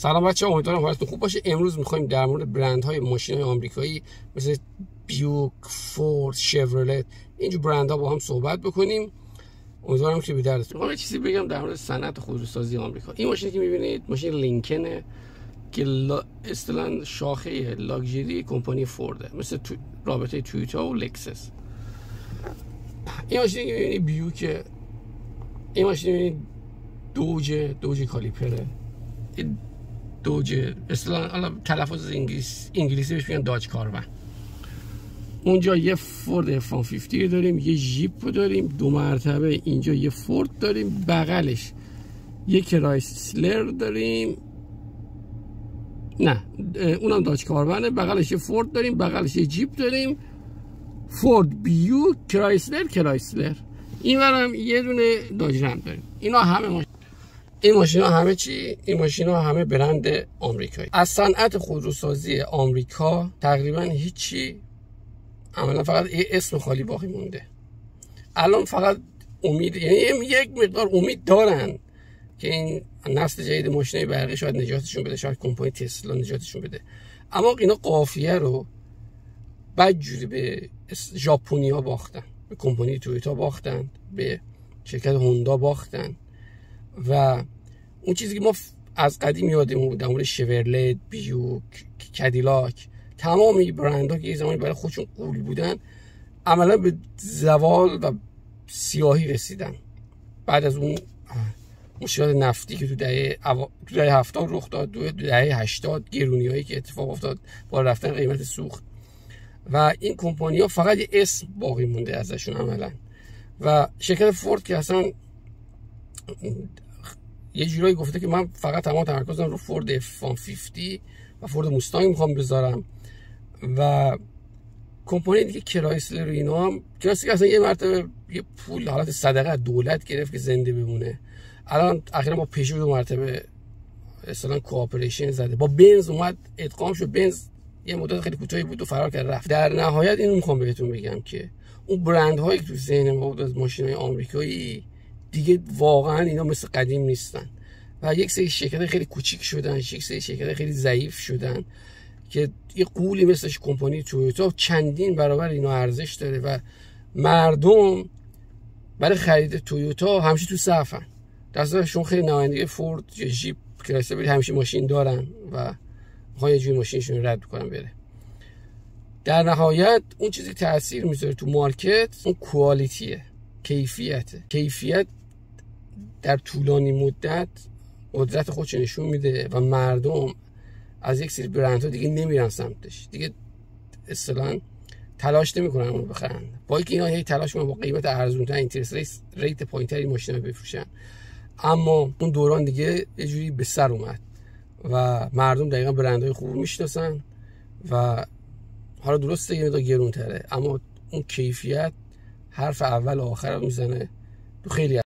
سلام بچه‌ها، امیدوارم حالتون خوب باشه. امروز می‌خوایم در مورد برندهای ماشین‌های آمریکایی مثل بیوک، فورد، شورلت، اینجور برندها با هم صحبت بکنیم. امیدوارم که به دردتون بخوره. یه چیزی بگم در مورد صنعت خودروسازی آمریکا. این ماشینی که می‌بینید ماشین لینکن که اصطلاحاً شاخه لاکچری کمپانی فورده، مثل رابطه تویوتا و لکسس. این ماشینی که می‌بینید بیوک، این ماشین می‌بینید دوج کالیپره، دوج اصطلاحاً تلفظ انگلیسی بهش میگن داج کاروان. اونجا یه فورد F-150 داریم، یه جیپ داریم 2 مرتبه، اینجا یه فورد داریم، بغلش یه کرایسلر داریم، نه اونم داج کاروانه، بغلش یه فورد داریم، بغلش یه جیپ داریم، فورد، بیوک، کرایسلر. اینورم یه دونه داج رم داریم. اینا همه این ماشینا همه چی؟ این ماشینا همه برند آمریکایی. از صنعت خودروسازی آمریکا تقریبا هیچی، عملا فقط اسم خالی باقی مونده. الان فقط امید، یعنی یک مقدار امید دارن که این نسل جدید ماشینای برقی شاید نجاتشون بده، شاید کمپانی تسلا نجاتشون بده. اما اینا قافیه رو بدجوری به ژاپنیا باختن، به کمپانی تویوتا باختن، به شرکت هوندا باختن. و اون چیزی که ما از قدیم یادمون بود در مورد شورلت، بیوک، کدیلاک، تمام این برندها که یه زمانی برای خودشون قول بودن، عملا به زوال و سیاهی رسیدن بعد از اون مشکلات نفتی که تو دهه 70 رخ داد، تو دهه 80 گرونیایی که اتفاق افتاد با رفتن قیمت سوخت. و این کمپانی‌ها فقط یه اسم باقی مونده ازشون عملا. و شرکت فورد که اصلا یه جورایی گفته که من فقط تمام تمرکزم رو فورد F-150 و فورد موستانگ میخوام بذارم. و کمپانی دیگه کرایسلر و اینا هم، کرایسلر اصلا یه مرتبه یه پول حالت صدقه دولت گرفت که زنده بمونه. الان اخیراً با پژو 2 مرتبه اصلا کوآپریشن زده، با بنز اومد ادغام شد. بنز یه مدت خیلی کوتاهی بود و فرار کرد رفت. در نهایت اینو میخوام بهتون بگم که اون برندهایی که تو ذهن ما بود از ماشین‌های آمریکایی دیگه واقعا اینا مثل قدیم نیستن و یک سری شرکت خیلی کوچیک شدن، یک سری شرکت خیلی ضعیف شدن که یه قولی مثل کمپانی تویوتا چندین برابر اینا ارزش داره و مردم برای خرید تویوتا همیشه تو صفن. در صورتی شما خیلی نمایندگی فورد یا جیپ، کرایسلر همیشه ماشین دارن و میخوان یه جوری ماشینشون رد کنن بره. در نهایت اون چیزی تاثیر میذاره تو مارکت، اون کوالیتیه، کیفیت در طولانی مدت قدرت خودش نشون میده و مردم از یک سری برندها دیگه نمیرن سمتش، دیگه اصطلاحاً تلاش نمیکنن اون رو بخرن، با اینکه اینا هی تلاش میکنن با قیمت ارزونتر، اینترست ریت پایینتری ماشینا بفروشن. اما اون دوران دیگه یه جوری به سر اومد و مردم دقیقاً برندهای خوب میشناسن و حالا درسته یه مقدار گرونتره، اما اون کیفیت حرف اول و آخر رو میزنه تو خیلی